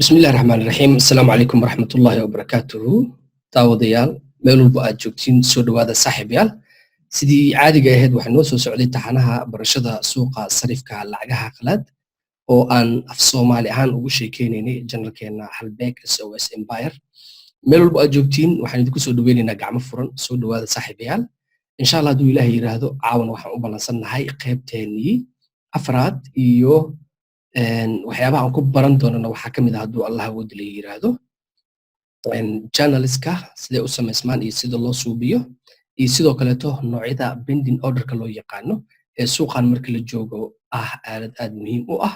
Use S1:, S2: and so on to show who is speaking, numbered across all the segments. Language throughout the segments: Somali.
S1: بسم الله الرحمن الرحيم السلام عليكم ورحمة الله وبركاته داوديال meel walba aad joogtiin soo dhawaada saaxiibayaal sidii caadiga ahayd waxaan noo soo socday taxanaha barashada suuqa sarifka lacagaha qalaad oo aan af Soomaali ahaan ugu sheekeynaynay janalkeena Halbeeg SOS Empire meel walba aad joogtiin waxaan idinku soo dhaweynaynaa gacmo furan soo dhawaada saaxiibayaal insha Allah hadduu Ilaahay yiraahdo caawan waxaan u ballansanahay qaybteennii afraad iyo waxyaabaha aan ku baran doonana waxaa kamid ah hadduu Allah awood la yiraahdo journalistka sidee u samaysmaan iyo sida loo suubiyo iyo sidoo kaleeto noocyada bending orderka loo yaqaano ee suuqan marka la joogo aalad aad muhiim u ah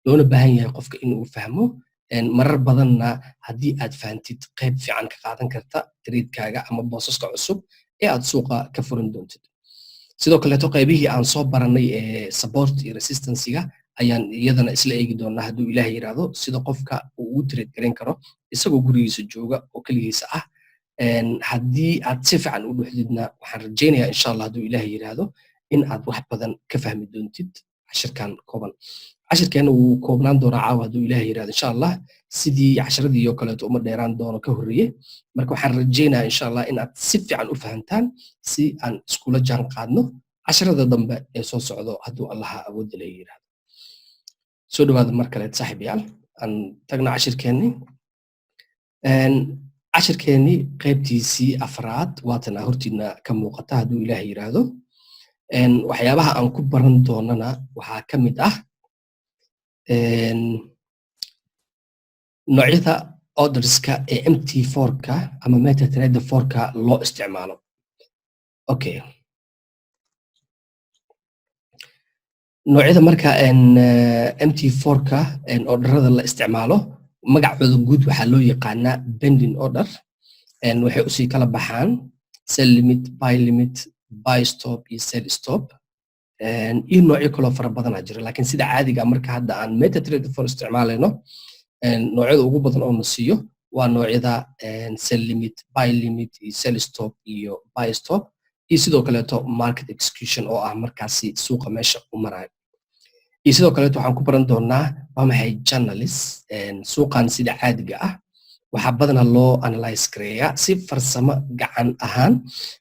S1: loona baahan yahay qofka inuu fahmo marar badanna haddii aad fahantid qayb fiican ka qaadan karta trade-kaaga ama boosaska cusub ee aad suuqa ka furan doontid sidoo kaleeto qaybihii aan soo baranay ee support iyo resistance-ga ayaan iyadana isla eegi doonaa hadduu Ilaahay yiraahdo sida qofka uu u trade garan karo isagoo gurigiisa jooga oo kaligiisa ah haddii aad si fiican u dhuxdidna waxaan rajaynayaa insha Allah hadduu Ilaahay yiraahdo in aad wax badan ka fahmi doontid cashirkan kooban cashirkeena wuu koobnaan doonaa caawa hadduu Ilaahay yiraahdo insha Allah sidii casharadii oo kaleeto uma dheeraan doono ka horreeyay marka waxaan rajaynayaa insha Allah in aad si fiican u fahantaan si aan iskula jaan qaadno casharada dambe ee soo socdo hadduu Allah awood la yiraahdo soo dhawaada mar kale saaxiibayaal aan tagna cashirkeennii qaybtiisii afraad waatan hortiina ka muuqata hadduu Ilaahay yiraahdo waxyaabaha aan ku baran doonana waxaa ka mid ah noocyada orderska ee MT4-ka ama MetaTrader 4-ka loo isticmaalo okay noocyada marka MT4-ka orderada la isticmaalo magacooda guud waxaa loo yaqaanaa bending order waxay usii kala baxaan sell limit buy limit buy stop iyo sell stop iyo noocyo kaloo fara badan jira laakiin sida caadiga marka hadda aan MetaTrader 4 isticmaalayno noocyada ugu badan oo na siiyo waa noocyada sell limit buy limit iyo sell stop iyo buy stop iyo sidoo kaleeto market execution oo ah markaasi suuqa meesha u marayo iyo sidoo kaleeto waxaan ku baran doonaa waa maxay journalist suuqan sida caadiga ah waxaa badanaa loo analyze gareeyaa si farsamo gacan ahaan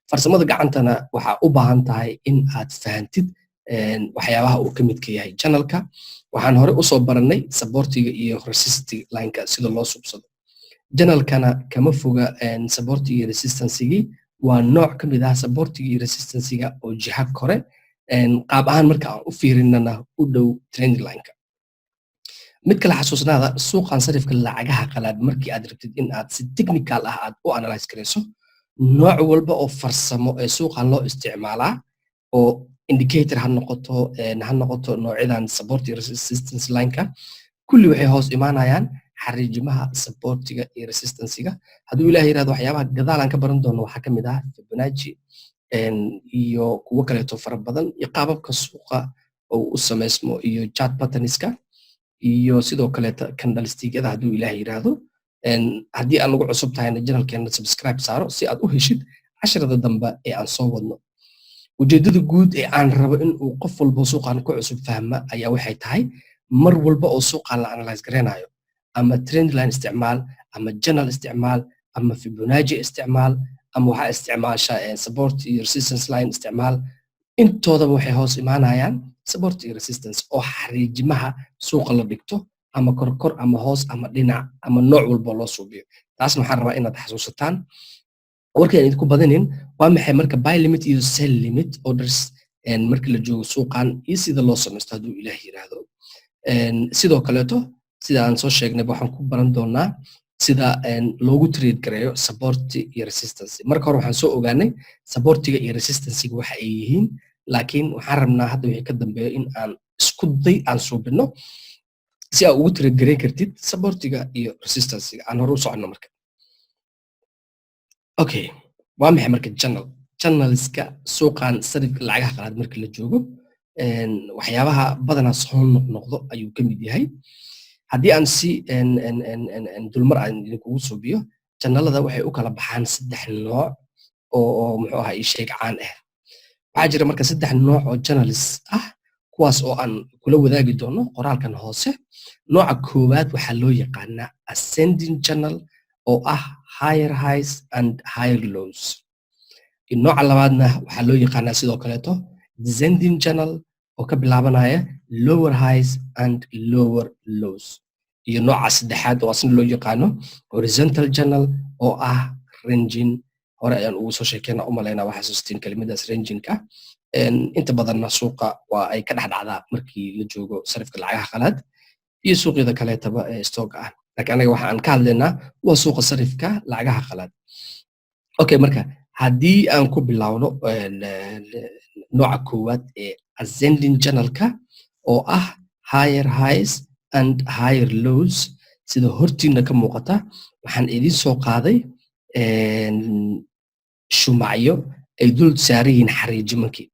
S1: farsamada gacantana waxaa u baahan tahay in aad fahantid waxyaabaha uu ka midka yahay channelka waxaan hore usoo baranay supportiga iyo resistance line-ka sida loo subsado channelkana kama foga supportiga iyo resistance-gii waa nooc ka mid ah supportiga iyo resistance-ga oo jiha kore qaab ahaan marka aan u fiirinana u dhow trend line-ka mid kale xasuusnaada suuqan sarifka lacagaha qalaad markii aad rabtid in aad si technical ah aad u analyze gareyso nooc walba oo farsamo ee suuqan loo isticmaalaa oo indicator ha noqoto noocyadan support iyo resistance line-ka kulli waxay hoos imaanayaan xariijimaha supportiga iyo resistance-ga hadduu Ilaahay yiraahdo waxyaabaha gadaalan ka baran doono waxaa kamid ah Fibonacci iyo kuwo kaleeto fara badan iyo qaababka suuqa oo u samaysmo iyo chart patterns-ka iyo sidoo kaleeto candlestick-yada hadduu Ilaahay yiraahdo haddii aan ugu cusub tahayna channelkeena subscribe saaro si aad u heshid casharada dambe ee aan soo wadno ujeedada guud ee aan rabo in uu qof walba suuqan ku cusub fahma ayaa waxay tahay mar walba oo suuqan la analyze gareynayo ama trend line isticmaal ama channel isticmaal ama Fibonacci isticmaal ama waxa isticmaasha support iyo resistance line isticmaal intoodaba waxay hoos imaanayaan support iyo resistance oo xariijimaha suuqa la dhigto ama kor ama hoos ama dhinac ama nooc walba loo suubiyo taasna waxaan rabaa inaad xasuusataan warkaan idinku badanin waa maxay marka buy limit iyo sell limit orders marka la joogo suuqan iyo sida loo samaysto hadduu Ilaahay yiraahdo sidoo kaleeto sida aan soo sheegnay waxaan ku baran doonaa sida loogu trade gareeyo support iyo resistance marka hore waxaan soo ogaanay supportiga iyo resistance-ga waxa ay yihiin laakiin waxaan rabnaa hadda wixii ka dambeeyo in aan isku day aan suubino si aad ugu trade gareyn kartid supportiga iyo resistance-ga aan hore u socono marka okay waa maxay marka journalistka suuqan sarifka lacagaha qalaad marka la joogo waxyaabaha badanaa soo noqnoqdo ayuu ka mid yahay haddii aan si dulmar aan idinkugu suubiyo channelada waxay u kala baxaan 3 nooc oo muxuu ahaa sheeg caan ah waxaa jira marka 3 nooc oo journalist ah kuwaas oo aan kula wadaagi doono qoraalkan hoose. Nooca koowaad waxaa loo yaqaanaa ascending channel oo ah higher highs and higher lows. Nooca labaadna waxaa loo yaqaanaa sidoo kaleeto descending channel oo ka bilaabanaya lower highs and lower lows. iyo nooca saddexaad oo asna loo yaqaano horizontal channel oo ah ranging. hore ayaan ugu soo sheekeynaa u malaynaa waxaa xasuustiin kelimadaas rangingka. inta badanna suuqa waa ay ka dhexdhacdaa markii la joogo sarifka lacagaha qalaad iyo suuqyada kaleetaba ee stock ah. laakiin anaga waxa aan ka hadlaynaa waa suuqa sarifka lacagaha qalaad. okay, marka haddii aan ku bilaawno nooca koowaad ee ascending channelka oo ah higher highs and higher lows, sida hortiina ka muuqata waxaan idin soo qaaday shumacyo ay dul saaran yihiin xariijimankii.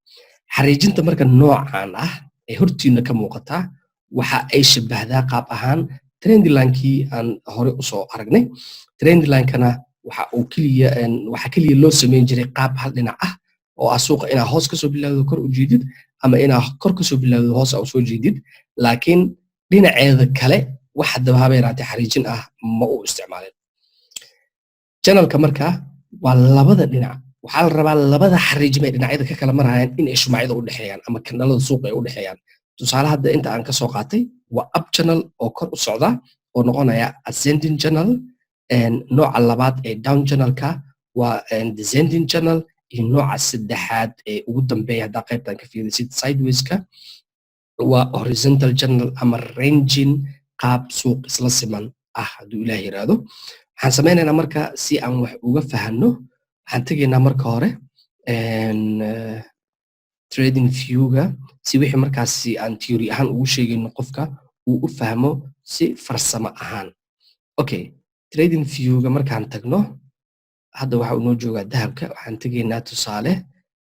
S1: xariijinta marka noocan ah ee hortiina ka muuqata waxa ay shabahdaa qaab ahaan trendlinekii aan hore usoo aragnay. trendlinkana waxa keliya loo samayn jiray qaab hal dhinac ah oo ah suuqa inaa hoos kasoo bilaawdo kor u jeedid ama inaa kor kasoo bilaawdo hoos a usoo jeedid, laakiin dhinaceeda kale wax haddaba haba yaraatee xariijin ah ma u isticmaalin. channelka marka waa labada dhinac, waxaa la rabaa labada xariijim ee dhinacyada ka kala marayaan in ay shumacyada u dhexeeyaan ama kandhalada suuqa ay u dhexeeyaan. tusaale hadda inta aan kasoo qaatay waa up channel oo kor u socda oo noqonaya ascending channel. nooca labaad ee down channelka waa descending channel, iyo nooca saddexaad ee ugu dambeeya haddaa qaybtan ka fiirisid sidewayska waa horizontal channel ama ranging, qaab suuq isla siman ah hadduu ilaah yiraahdo. waxaan samaynaynaa marka si aan wax uga fahanno, waxaan tegaynaa marka hore trading viewga si wixii markaasi aan theory ahaan ugu sheegayno qofka uu u fahmo si farsamo ahaan. okay, trading viewga markaan tagno hadda waxa uu noo joogaa dahabka. waxaan tegaynaa tusaale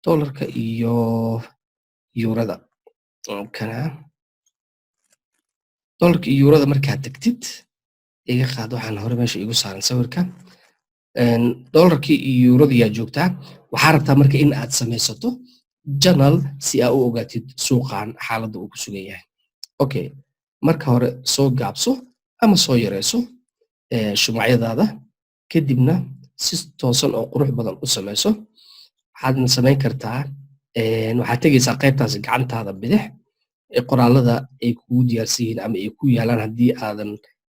S1: dollarka iyo yuurada. dollarka iyo yuurada markaad tagtid iga qaad waxaan hore meesha igu saaran sawirka. dollarkii iyo yuurada yaa joogtaa. waxaa rabtaa marka in aad samaysato channel si aa u ogaatid suuqan xaaladda uu ku sugan yahay. okay, marka hore soo gaabso ama soo yareyso shumacyadaada, kadibna si toosan oo qurux badan u samayso. waxaadna samayn kartaa waxaad tegaysaa qaybtaasi gacantaada bidix ee qoraalada ay kugu diyaarsan yihiin ama ay ku yaalaan haddii aadan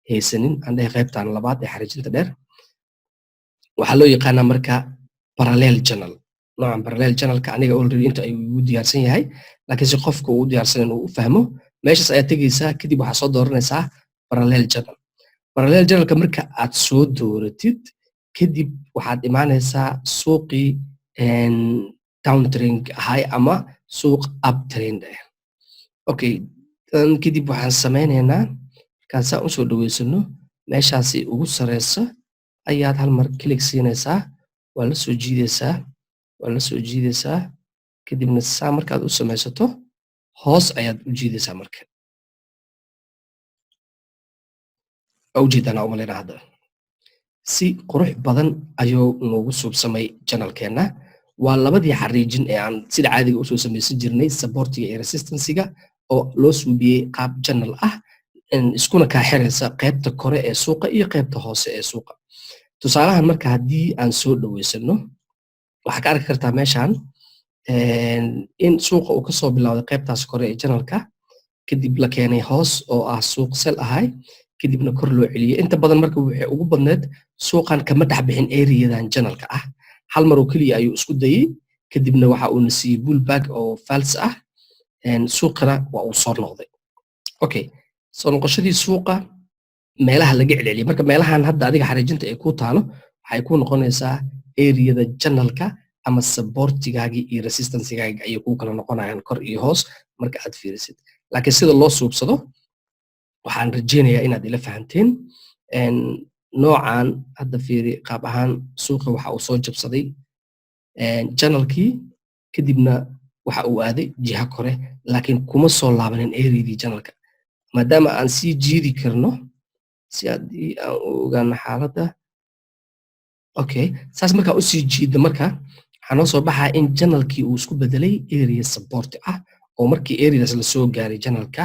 S1: haysanin. aan dhahay qaybtan labaad ee xariijinta dheer waxaa loo yaqaanaa marka parallel channel. noocan parallel channelka aniga already inta ayuu igu diyaarsan yahay, laakiin si qofka uu u diyaarsanan uu u fahmo meeshaas ayaad tegaysaa. kadib waxaad soo dooranaysaa parallel channel. parallel channelka marka aad soo dooratid kadib waxaad imaanaysaa suuqii downtrend ahay ama suuq uptrend ah. okay, kadib waxaan samaynaynaa markaan saa usoo dhaweysano meeshaasi ugu sareysa ayaad hal mar click siinaysaa, waa la soo jiidaysaa kadibna saa markaad u samaysato hoos ayaad u jiidaysaa. marka ujeedana umaleyna hadda si qurux badan ayuu noogu suubsamay channelkeena. waa labadii xariijin ee aan sida caadiga usoo samaysan jirnay supportiga iyo resistancega oo loo suubiyey qaab channel ah, iskuna kaa xiraysa qaybta kore ee suuqa iyo qaybta hoose ee suuqa. tusaalahan marka haddii aan soo dhaweysano waxaa ka arki kartaa meeshan in suuqa uu kasoo bilowday qaybtaas kore ee channelka, kadib la keenay hoos oo ah suuq sel ahay, kadibna kor loo celiyey. inta badan marka waxay ugu badneed suuqan kama dhex bixin areadan channelka ah, hal mar oo keliya ayuu isku dayey, kadibna waxa uuna siiyey bullback oo false ah. suuqana waa uu soo noqday. okay, soo noqoshadii suuqa meelaha laga celceliyay marka meelahan hadda adiga xariijinta ay ku taalo waxay ku noqonaysaa areada channelka ama supportigaagii iyo resistancegaagii ayay ku kala noqonayaan kor iyo hoos marka aad fiirisid. laakiin sida loo suubsado waxaan rajeynayaa inaad ila fahanteen. noocan hadda fiiri qaab ahaan suuqa waxa uu soo jabsaday channelkii, kadibna waxa uu aaday jiha kore, laakiin kuma soo laabanin areadii channelka. maadaama aan sii jiidi karno si haddii aan u ogaano xaaladda. okay, saas markaa usii jiidda marka waxaa noo soo baxaa in channelkii uu isku bedelay area support ah oo markii areas la soo gaaray channelka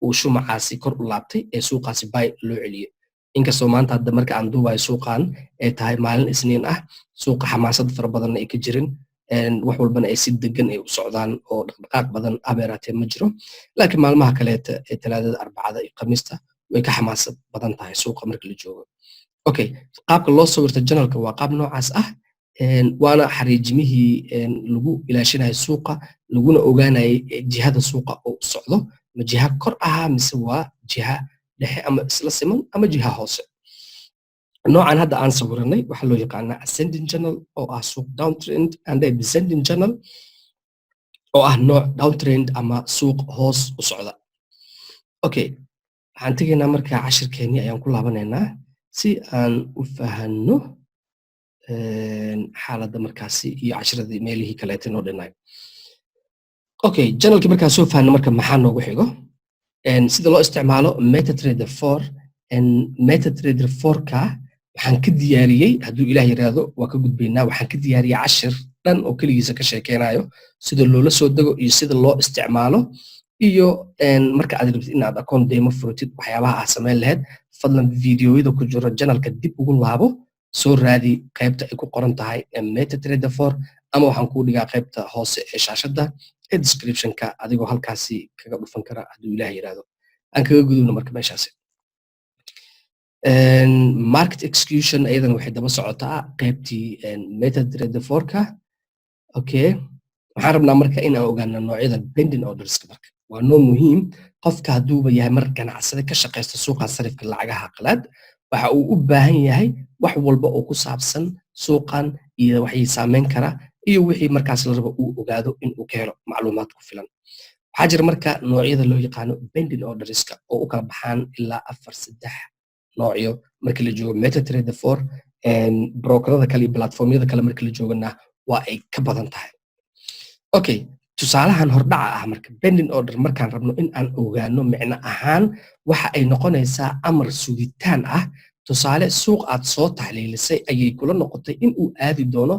S1: uu shumacaasi kor u laabtay ee suuqaasi buy loo celiyay inkastoo maanta hadda marka aan duubayo suuqan ay tahay maalin isniin ah suuqa xamaasad fara badan ay ka jirin wax walbana ay si degan ay u socdaan oo dhaqdhaqaaq badan abeeraatee ma jiro laakiin maalmaha kaleeta ee talaadada arbacada iyo khamiista way ka xamaasad badan tahay suuqa marka la joogo okay qaabka loo sawirta channelka waa qaab noocaas ah waana xariijimihii lagu ilaashinayo suuqa laguna ogaanayay jihada suuqa oo u socdo ma jiha kor ahaa mise waa jiha dhexe ama isla siman ama jiha hoose noocan hadda aan sawiranay waxaa loo yaqaanaa ascending channel oo ah suuq downtrend and a descending channel oo ah nooc downtrend ama suuq hoos u socda okay waxaan tegaynaa markaa cashirkeennii ayaan ku laabanaynaa si aan u fahanno xaaladda markaasi iyo cashiradii meelihii kaleeta noo dhinay okay channelkii markaa soo fahanno marka maxaa noogu xigo sida loo isticmaalo MetaTrader 4 MetaTrader 4ka waxaan ka diyaariyey hadduu ilaah yiraahdo waa ka gudbaynaa waxaan ka diyaariyey cashir dhan oo keligiisa ka sheekeynayo sida loola soo dego iyo sida loo isticmaalo iyo marka aad rabtid inaad akoon demo furtid waxyaabaha aad samayn lahayd fadlan videoyada ku jiro channelka dib ugu laabo soo raadi qaybta ay ku qoran tahay MetaTrader 4 ama waxaan kuu dhigaa qaybta hoose ee shaashadda ee descriptionka adigoo halkaasi kaga dhufan kara hadduu ilaah yiraahdo aan kaga gudubno marka meeshaasi market execution ayadana waxay daba socotaa qaybtii MetaTrader 4ka okay waxaan rabnaa marka in aan ogaano noocyada pending orderska marka waa noo muhiim qofka hadduuba yahay mar ganacsade ka shaqaysta suuqa sarifka lacagaha qalaad waxa uu u baahan yahay wax walba oo ku saabsan suuqan iyo waxay saameyn kara iyo wixii markaas la rabo uu ogaado in uu ka helo macluumaad ku filan waxaa jira marka noocyada loo yaqaano pending orderska oo u kala baxaan ilaa 4-3 noocyo marka la joogo MetaTrader 4 brokerada kale iyo platformyada kale marka la joogana waa ay ka badan tahay okay tusaalahan hordhaca ah marka pending order markaan rabno in aan ogaano micno ahaan waxa ay noqonaysaa amar sugitaan ah tusaale suuq aad soo taxliilisay ayay kula noqotay in uu aadi doono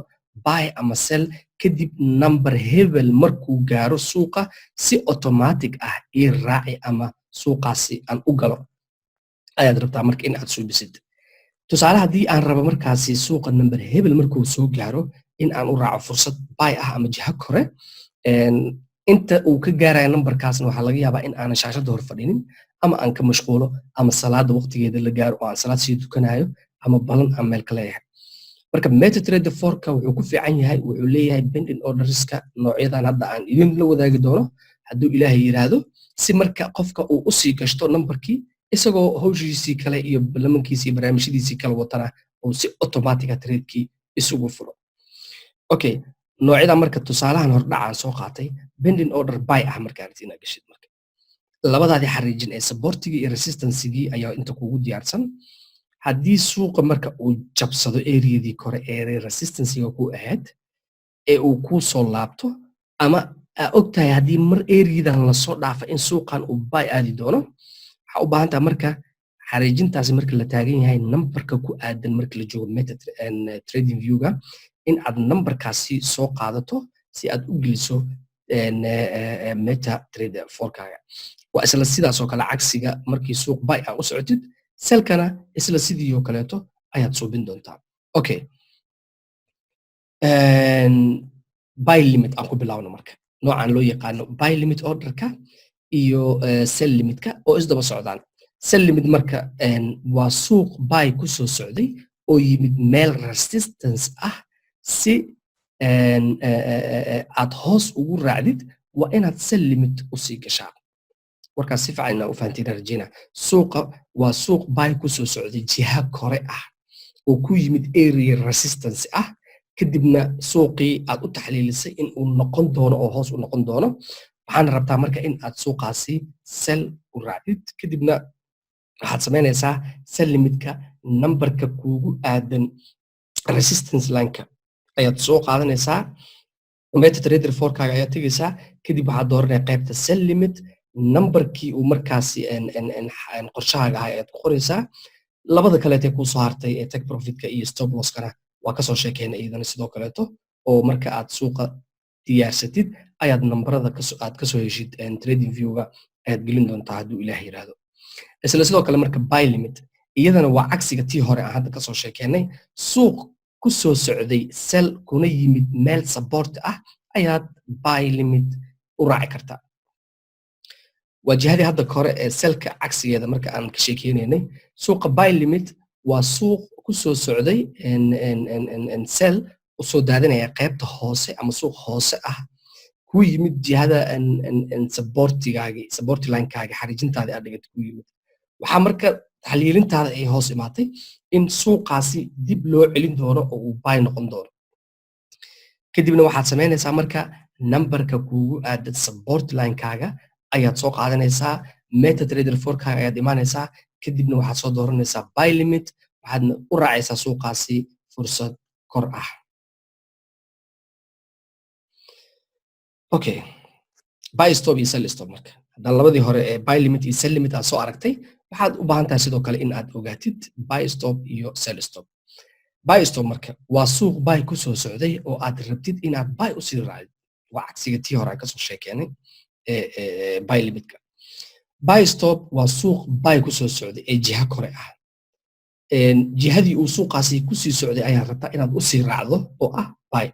S1: buy ama sell kadib number hebel markuu gaaro suuqa si automatic ah ii raaci ama suuqaasi aan u galo ayaad rabtaa marka in aad suubisid tusaale haddii aan rabo markaasi suuqa number hebel markuu soo gaaro in aan u raaco fursad buy ah ama jiha kore inta uu ka gaarayo numberkaasna waxaa laga yaabaa in aanan shaashadda hor fadhinin ama aan ka mashquulo ama salaada waqtigeeda la gaaro oo aan salaad sii tukanayo ama balan aan meel ka leeyahay marka MetaTrader 4ka wuxuu ku fiican yahay wuxuu leeyahay pending orderska noocyadan hadda aan idin la wadaagi doono hadduu ilaahay yiraahdo si marka qofka uu u sii gashto numberkii isagoo hawshiisii kale iyo barnaamijkiisii iyo barnaamijyadiisii kala watana uu si automatic trade-kii isugu furo okay noocyada marka tusaalahan hordhacaan soo qaatay pending order buy ah marka aad inaad gashid marka labadaadii xariijin ee supportigii iyo resistancegii ayaa inta kugu diyaarsan haddii suuqa marka uu jabsado areadii kore ee resistancega ku ahayd ee uu ku soo laabto ama ogtahay haddii mar areadan la soo dhaafa in suuqan uu buy aadi doono waxa u baahan tahay marka xariijintaasi marka la taagan yahay numberka ku aadan marka la joogo trading viewga in aad numberkaasi soo qaadato si aad u geliso MetaTrader 4kaaga waa isla sidaas oo kale cagsiga markii suuq buy ah u socotid selkana isla sidii oo kaleeto ayaad suubin doontaa okay buy limit aan ku bilaawno marka noocan loo yaqaano buy limit orderka iyo sell limitka oo isdaba socdaan sell limit marka waa suuq buy ku soo socday oo yimid meel resistance ah si aad hoos ugu raacdid waa inaad sell limit u sii gashaa warkaas si fiican inaad u fahantiin rajayna suuqa waa suuq buy ku soo socday jiha kore ah oo ku yimid area resistance ah kadibna suuqii aad u taxliilisay in uu noqon doono oo hoos u noqon doono waxaan rabtaa marka in aad suuqaasi sell u raacdid kadibna waxaad samaynaysaa sell limitka numberka kuugu aadan resistance lineka ayaad soo qaadanaysaa MetaTrader 4kaaga ayaad tegaysaa kadib waxaad dooranaya qaybta sell limit numberkii uu markaasi qorshahaaga ahaa ayaad ku qoraysaa labada kaleete kuu soo hartay ee take profitka iyo stop losskana waa kasoo sheekeyna iyadana sidoo kaleeto oo marka aad suuqa diyaarsatid ayaad nambarada aad kasoo heshid trading viewga ayaad gelin doontaa hadduu ilaah yiraahdo. isla sidoo kale marka buy limit iyadana waa cagsiga tii hore aan hadda kasoo sheekeynay. suuq ku soo socday sell kuna yimid meel support ah ayaad buy limit u raaci kartaa. waa jihadii hadda hore ee sellka cagsigeeda marka aan ka sheekeynaynay. suuqa buy limit waa suuq ku soo socday sell u soo daadinaya qaybta hoose ama suuq hoose ah ku yimid jihada support line-kaaga xariijintaada aad dhigatay ku yimid. waxaa marka taxliilintaada ay hoos imaatay in suuqaasi dib loo celin doono oo uu buy noqon doono. kadibna waxaad samaynaysaa marka numberka kuugu aadad support line-kaaga ayaad soo qaadanaysaa, MetaTrader 4-kaaga ayaad imaanaysaa, kadibna waxaad soo dooranaysaa buy limit, waxaadna u raacaysaa suuqaasi fursad kor ah. okay, buy stop iyo sell stop marka haddaan labadii hore ee buy limit iyo sell limit aad soo aragtay, waxaad u baahan tahay sidoo kale in aad ogaatid buy stop iyo sell stop. buy stop marka waa suuq buy ku soo socday oo aad rabtid inaad buy u sii raacid. waa cagsiga tii hore aan kasoo sheekeenay buy limitka. buy stop waa suuq buy ku soo socday ee jiha kore ah. jihadii uu suuqaasi ku sii socday ayaad rabtaa inaad u sii raacdo oo ah buy.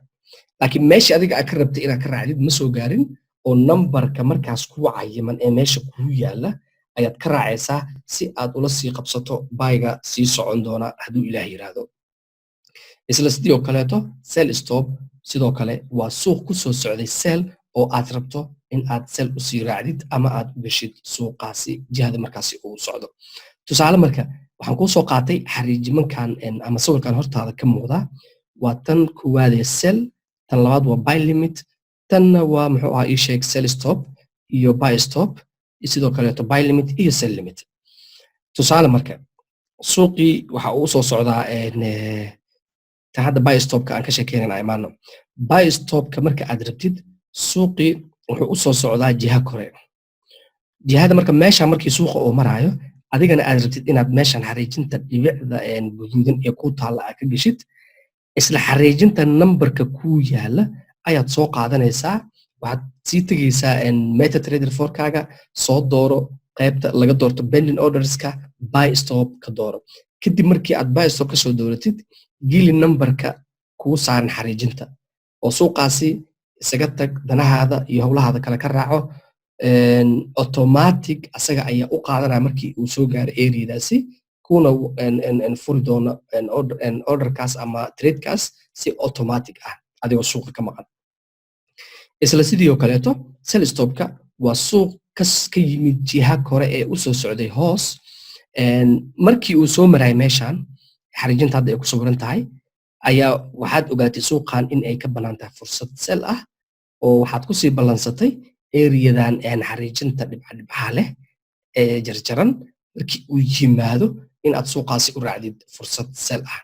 S1: laakiin meeshii adiga aad ka rabtay inaad ka raacdid ma soo gaarin oo numberka markaas kuu cayiman ee meesha kuu yaala ayaad ka raacaysaa si aad ula sii qabsato buyga sii socon doona hadduu ilaah yiraahdo. isla sidii oo kaleeto sell stop sidoo kale waa suuq ku soo socday sell oo aad rabto in aad sell u sii raacdid ama aad u gashid suuqaasi jihada markaasi uu socdo. tusaale marka waxaan kuu soo qaatay xariijimankan ama sawirkan hortaada ka muuqda. waa tan koowaad ee sell, tan labaad waa buy limit, tanna waa muxuu ahaa ii sheeg sell stop iyo buy stop, sidoo kaleeto buy limit iyo sell limit. tusaale marka suuqii waxa uu soo socdaa ta hadda buy stopka aan ka sheekeynayna imaano. buy stopka marka aad rabtid suuqii wuxuu u soo socdaa jiha kore. jihada marka meesha markii suuqa uu maraayo adigana aad rabtid inaad meeshan xariijinta dhibicda guduudan ee ku taalla aad ka geshid, isla xariijinta numberka kuu yaala ayaad soo qaadanaysaa. waxaad sii tegaysaa MetaTrader 4-kaaga, soo dooro qaybta laga doorto pending orderska, buy stop ka dooro. kadib markii aad buy stop ka soo dooratid, geli numberka kuu saaran xariijinta oo suuqaasi isaga tag, danahaada iyo howlahaada kale ka raaco. automatic asaga ayaa u qaadanaya markii uu soo gaaro areadaasi, kuna furi doono orderkaas ama tradekaas si automatic ah adigoo suuqa ka maqan. isla sidii oo kaleeto sell stopka waa suuq ka yimid jiha kore ee u soo socday hoos. markii uu soo marayay meeshan xariijinta hadda ay ku sawiran tahay ayaa waxaad ogaatay suuqan in ay ka bannaan tahay fursad sell ah oo waxaad kusii ballansatay areadan xariijinta dhibcaha leh ee jarjaran. markii uu yimaado in aad suuqaasi u raacdid fursad sell ah.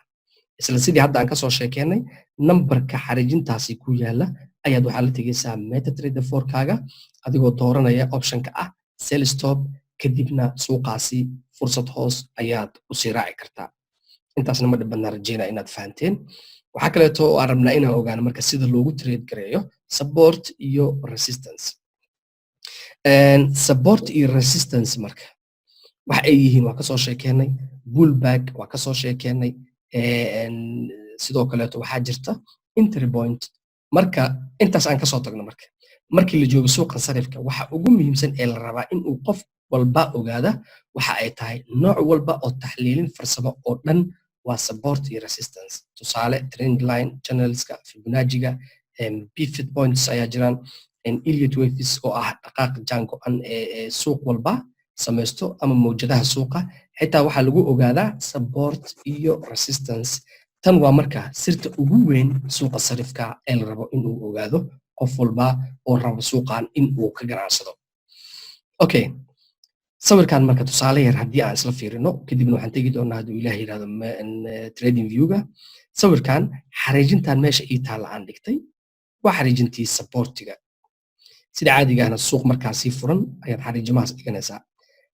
S1: isla sidii hadda aan kasoo sheekeynay, numberka xariijintaasi ku yaala ayaad waxaa la tegaysaa MetaTrader 4-kaaga adigoo dooranaya optionka ah sell stop, kadibna suuqaasi fursad hoos ayaad usii raaci kartaa. intaasna ma dhibadna rajeynaa inaad fahanteen. waxaa kaleeto oo aan rabnaa inaan ogaano marka sida loogu trade gareeyo support iyo resistance. support iyo resistance marka waxa ay yihiin waa kasoo sheekeynay, pullback waa kasoo sheekeynay, sidoo kaleeto waxaa jirta entry point. marka intaas aan kasoo tagno markii la joogo suuqa sarifka waxa ugu muhiimsan ee la rabaa in uu qof walba ogaada waxa ay tahay nooc walba oo taxliilin farsamo oo dhan waa support iyo resistance. tusaale trend line, channelska, Fibonacci-ga, pivot points ayaa jiraan, Elliott waves oo ah dhaqaaq jaan go'an ee suuq walba samaysto ama mawjadaha suuqa. xitaa waxaa lagu ogaadaa support iyo resistance. tan waa marka sirta ugu weyn suuqa sarifka ee la rabo in uu ogaado qof walba oo rabo suuqan in uu ka ganacsado. okay, sawirkan marka tusaale yar haddii aan isla fiirino, kadibna waxaan tegi doonaa hadduu ilaah yiraahdo trading view-ga. sawirkan xariijintan meesha ii taalla aan dhigtay waa xariijintii supportiga. sida caadiga ahna suuq markaasii furan ayaad xariijimahaas dhiganaysaa.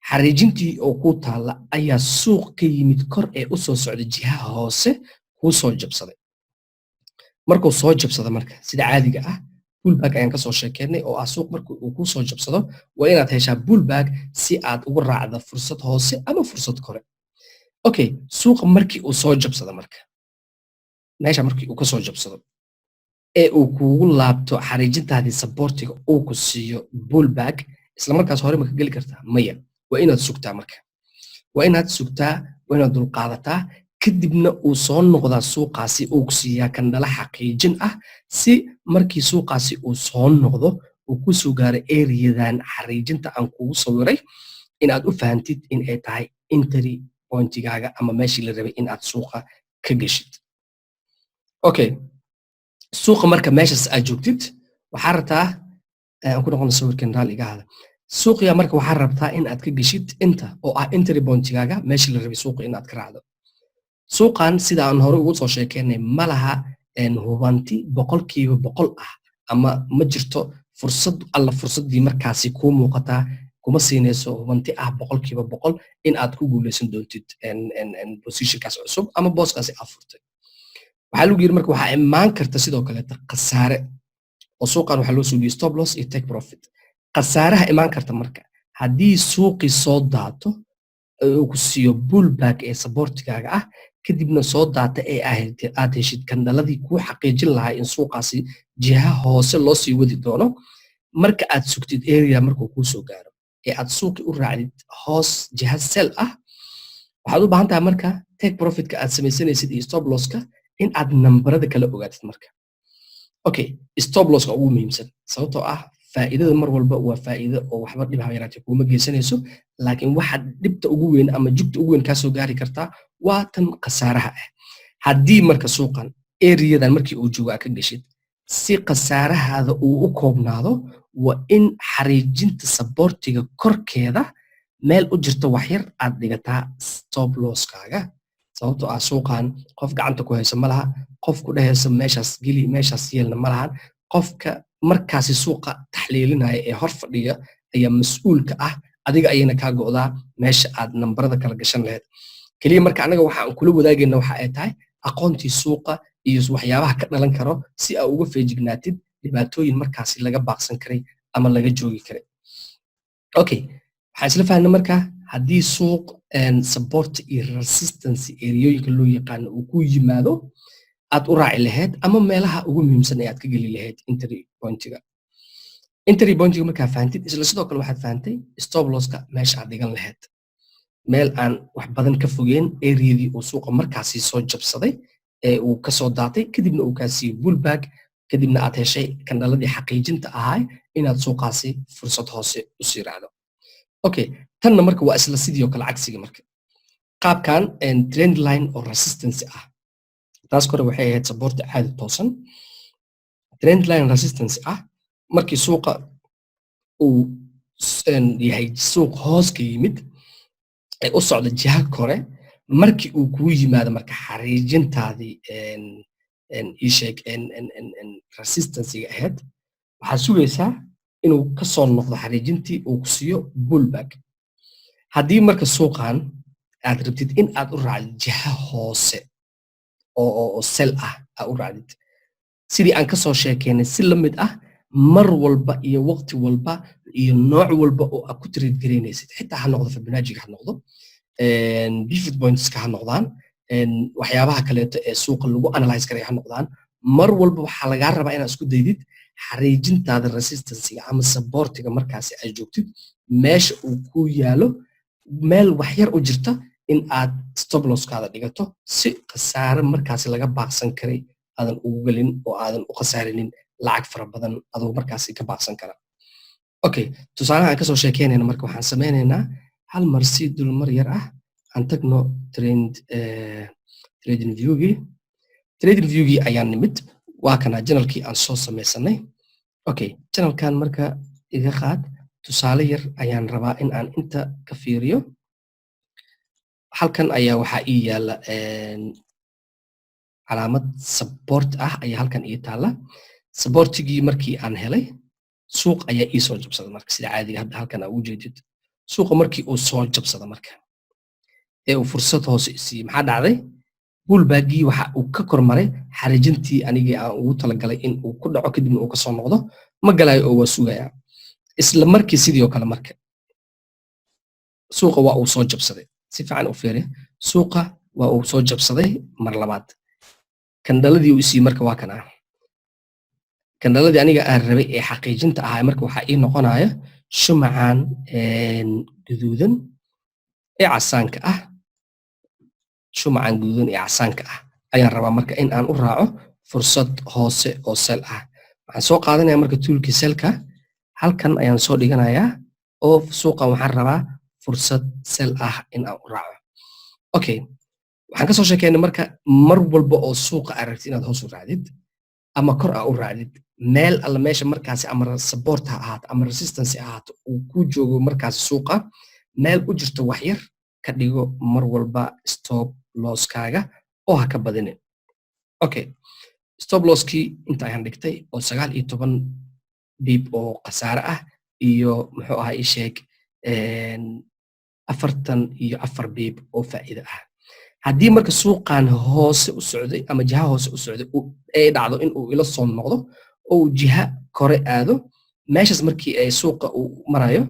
S1: xariijintii oo ku taalla ayaa suuq ka yimid kor ee u soo socda jihaha hoose kuu soo jabsaday. markuu soo jabsada marka sida caadiga ah pullback ayaan kasoo sheekeynay oo ah suuq marka uu ku soo jabsado waa inaad heshaa pullback si aad ugu raacdo fursad hoose ama fursad kore. Okay, suuqa markii uu soo jabsado marka meesha markii uu kasoo jabsado ee uu kugu laabto xariijintaadii supportiga uu ku siiyo pullback isla markaas hore ma ka geli kartaa? Maya, waa inaad sugtaa marka. waa inaad dulqaadataa kadibna uu soo noqdaa suuqaasi uu ku siiyaa kandhala xaqiijin ah si markii suuqaasi uu soo noqdo uu ku soo gaaro eriyadan xariijinta aan kugu sawiray inaad u fahantid in ay tahay entry pointigaaga ama meeshii la rabay inaad suuqa ka geshid. Okay, suuqa marka meeshaas aad joogtid waxaa rabtaa aan ku noqono sawirkan raali iga hada suuqiya marka waxaa rabtaa in aad ka geshid inta oo ah entry pointigaaga meeshii la rabay suuqa inaad ka raacdo. suuqan sida aan hore ugu soo sheekeynay ma laha hubanti 100% ah ama ma jirto fursadii markaasi kuu muuqataa kuma siinayso hubanti ah 100% in aad ku guuleysan doontid positionkaas cusub ama booskaasi aad furtay. waxaa lagu yiri marka waxaa imaan karta sidoo kaleeta khasaare oo suuqan waxaa loo suugiyey stop loss iyo take profit. khasaaraha imaan karta marka haddii suuqii soo daato uu ku siiyo pullback ee supportigaaga ah kadibna soo daata ee aad heshid kandhaladii kuu xaqiijin lahaa in suuqaasi jiha hoose loo sii wadi doono marka aad sugtid area markuu kuu soo gaaro ee aad suuqi u raacdid hoos jiha sell ah waxaad u baahan tahay marka take profitka aad samaysanaysid iyo stop losska in aad nambarada kala ogaatid marka. Okay, stop losska ugu muhiimsan sababtoo ah faa'iidada mar walba waa faa'iido oo waxba dhib ha yaraatee kuma geysanayso laakiin waxa dhibta ugu weyn ama jugta ugu weyn ka soo gaari kartaa waa tan khasaaraha ah. haddii marka suuqan eriyadan markii uu joogo aad ka geshid si khasaarahaada uu u koobnaado waa in xariijinta supportiga korkeeda meel u jirto wax yar aad dhigataa stop losskaaga sababtoo ah suuqan qof gacanta ku haysa ma laha qof ku dhehaysa meeshaas geli meeshaas yeelna ma lahan qofka markaasi suuqa taxliilinaya ee hor fadhiya ayaa mas'uulka ah adiga ayayna kaa go'daa meesha aad nambarada kala gashan lahayd. keliya marka anaga waxa aan kula wadaagayna waxa ay tahay aqoontii suuqa iyo waxyaabaha ka dhalan karo si aad uga feejignaatid dhibaatooyin markaasi laga baaqsan karay ama laga joogi karay. Okay, waxaan isla fahnay marka haddii suuq support iyo resistance eriyooyinka loo yaqaano uu ku yimaado aad u raaci lahayd ama meelaha ugu muhiimsan ee aad ka geli lahayd entry pointiga markaa fahantid isla sidoo kale waxaad fahantay stop losska meesha aad dhigan lahayd meel aan wax badan ka fogeen eriyadii uu suuqa markaasi soo jabsaday ee uu kasoo daatay kadibna uu kaa siiyey pullback kadibna aad heshay kandhaladii xaqiijinta ahaa inaad suuqaasi fursad hoose u sii raacdo. Okay, tanna marka waa isla sidii oo kale cagsiga marka qaabkan trend line oo resistance ah taas kore waxay ahayd support caadi toosan trend line resistance ah markii suuqa uu yahay suuq hoos ka yimid ee u socda jiha kore markii uu kugu yimaado marka xariijintaadii ii sheeg resistancega ahayd waxaad sugaysaa inuu ka soo noqdo xariijintii uu ku siiyo pullback. haddii marka suuqan aad rabtid in aad u raacdid jiha hoose oo sell ah aad u raacdid sidii aan kasoo sheekeynay si la mid ah mar walba iyo waqti walba iyo nooc walba oo aad ku trade garaynaysid xitaa ha noqdo Fibonacci-ga ha noqdo pivot pointska ha noqdaan waxyaabaha kaleeto ee suuqa lagu analyze karay ha noqdaan mar walba waxaa lagaa rabaa inaad isku daydid xariijintaada resistancega ama supportiga markaasi aad joogtid meesha uu ku yaalo meel wax yar u jirta in aad stop losskaada dhigato si khasaare markaasi laga baaqsan karay aadan ugu gelin oo aadan u khasaarinin lacag fara badan adoo markaasi ka baaqsan kara. Okay, tusaalaha aan kasoo sheekeynayna marka waxaan sameynaynaa hal mar si dulmar yar ah aan tagno trading viewgii ayaan nimid waa kana janalkii aan soo samaysanay. Okay, janalkan marka iga qaad tusaale yar ayaan rabaa in aan inta ka fiiriyo halkan ayaa waxaa ii yaala calaamad support ah ayaa halkan ii taala supportigii markii aan helay suuq ayaa ii soo jabsada marka sida caadiga hadda halkan aad ugu jeedid suuqa markii uu soo jabsada marka ee uu fursad hoose isiiyey maxaa dhacday bullbagii waxa uu ka kormaray xariijintii anigii aan ugu talagalay in uu ku dhaco kadibna uu ka soo noqdo ma galayo oo waa sugayaa isla markii sidii oo kale marka suuqa waa uu soo jabsaday si fiican u fiiri suuqa waa uu soo jabsaday mar labaad kandhaladii uu isii marka waa kana kandhaladii aniga aan rabay ee xaqiijinta ahaa marka waxaa ii noqonaya shumacan guduudan ee casaanka ah shumacan guduudan ee casaanka ah ayaan rabaa marka in aan u raaco fursad hoose oo sel ah waxaan soo qaadanaya marka tuulkii selka halkan ayaan soo dhiganayaa oo suuqan waxaan rabaa fursad sel ah in aan u raaco okay waxaan ka soo sheekeynay marka mar walba oo suuqa aragtid inaad hoos u raacdid ama kor aa u raacdid meel alla meesha markaasi ama support ha ahaato ama resistance ha ahaato uu ku joogo markaasi suuqa meel u jirto wax yar ka dhigo mar walba stop losskaaga oo ha ka badinin okay stop losskii inta ayaan dhigtay oo 19 bib oo khasaare ah iyo muxuu ahaa ii sheeg 44 bib oo faa'iido ah haddii marka suuqan hoose u socday ama jiha hoose u socday ay dhacdo in uu ila soo noqdo oo jiha kore aado meeshaas markii ay suuqa uu marayo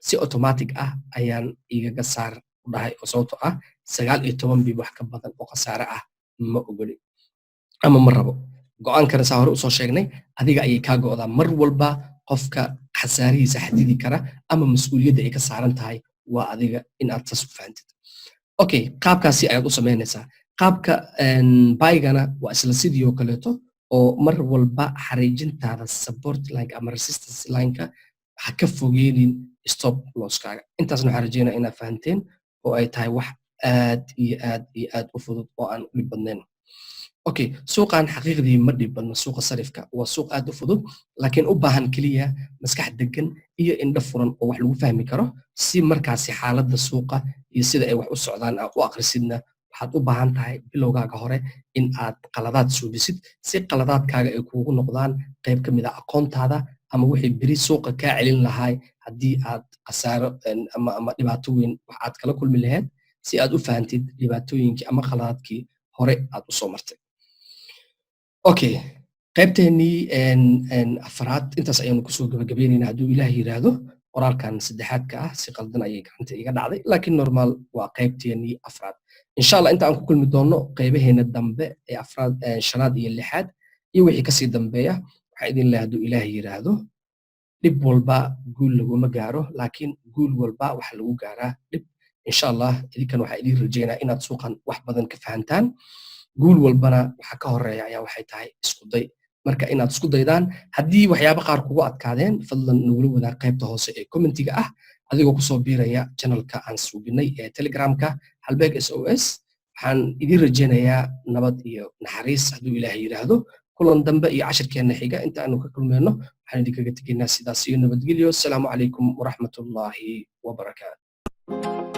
S1: si automatic ah ayaan igaga saar u dhahay oo sababtoo ah 19 bib wax ka badan oo khasaare ah ma ogoli ama ma rabo go'aankana saa hore usoo sheegnay adiga ayay kaa go'daa mar walba qofka khasaarihiisa xadidi kara ama mas-uuliyadda ay ka saaran tahay waa adiga in aad saas u fahantid okay qaabkaasi ayaad u samaynaysaa qaabka baygana waa isla sidii oo kaleeto oo mar walba xariijintaada support line ama resistance lineka ha ka fogeenin stop losskaaga intaasna waxaan rajeynaa inaad fahanteen oo ay tahay wax aad iyo aad iyo aad u fudud oo aan u dhib badnayn okay suuqan xaqiiqdii ma dhib badna suuqa sarifka waa suuq aad u fudud laakiin u baahan keliya maskax degan iyo indho furan oo wax lagu fahmi karo si markaasi xaaladda suuqa iyo sida ay wax u socdaan aad u akhrisidna waxaad u baahan tahay bilowgaaga hore in aad qaladaad suubisid si qaladaadkaaga ay kuugu noqdaan qayb ka mid ah aqoontaada ama wixii beri suuqa kaa celin lahaay haddii aad khasaaro ama dhibaato weyn wax aad kala kulmi lahayd si aad u fahantid dhibaatooyinkii ama qaladaadkii hore aad u soo martay okay qaybteennii afraad intaas ayaanu kusoo gabagabaynaynaa hadduu ilaah yidhaahdo qoraalkan saddexaadka ah si qaldan ayay gacanta iga dhacday laakiin normaal waa qaybteennii afraad insha allah inta aan ku kulmi doonno qaybaheena dambe ee afraad shanaad iyo lixaad iyo wixii kasii dambeeya waxaa idin leeyahay hadduu ilaah yidhaahdo dhib walba guul laguma gaaro laakiin guul walba waxa lagu gaaraa dhib insha allah idinkan waxaa idin rajeynaa inaad suuqan wax badan ka fahantaan guul walbana waxa ka horeeya ayaa waxay tahay isku day marka inaad isku daydaan haddii waxyaabo qaar kugu adkaadeen fadlan nagula wadaag qaybta hoose ee commentiga ah adigoo kusoo biiraya channelka aan suubinay ee telegramka halbeeg SOS waxaan idin rajeynayaa nabad iyo naxariis hadduu ilaahay yidhaahdo kulan dambe iyo cashirkeenna xiga inta aanu ka kulmeyno waxaan idinkaga tegaynaa sidaas iyo nabadgelyo asalaamu calaykum waraxmatullaahi wabarakaatu